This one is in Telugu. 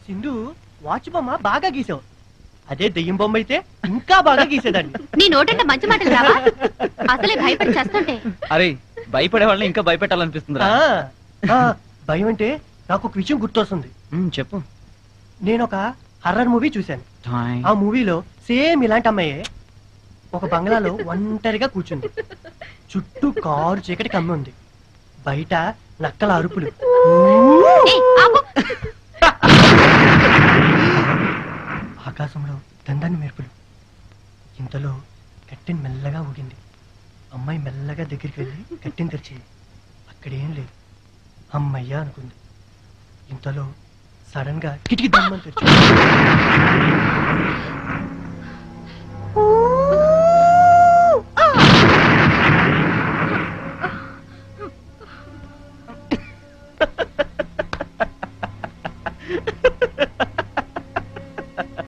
సింధు వాచ్ బొమ్మ బాగా గీసావు. అదే దెయ్యం బొమ్మ అయితే ఇంకా బాగా గీసేదాన్ని. నీ నోటంటే మంచి మాటలు రావా? అసలే భయపడి చేస్తుంటే. అరే భయపడే వాళ్ళని ఇంకా భయపెట్టాలనిపిస్తుందిరా. భయం అంటే నాకు ఒక విషయం గుర్తొస్తుంది. చెప్పు. నేను ఒక హర్రర్ మూవీ చూశాను. ఆ మూవీలో సేమ్ ఇలాంటి అమ్మాయే ఒక బంగ్లాలో ఒంటరిగా కూర్చుంది. చుట్టూ కారు చీకటి కమ్మి ఉంది. బయట నక్కల అరుపులు, ఆకాశంలో దందాన్ని మెరుపులు. ఇంతలో కట్టెన్ మెల్లగా ఊగింది. అమ్మాయి మెల్లగా దగ్గరికి వెళ్ళి కట్టెన్ తెరిచింది. అక్కడేం లేదు. అమ్మయ్యా అనుకుంది. ఇంతలో సడన్ గా కిటికీ దమ్మని తెరిచి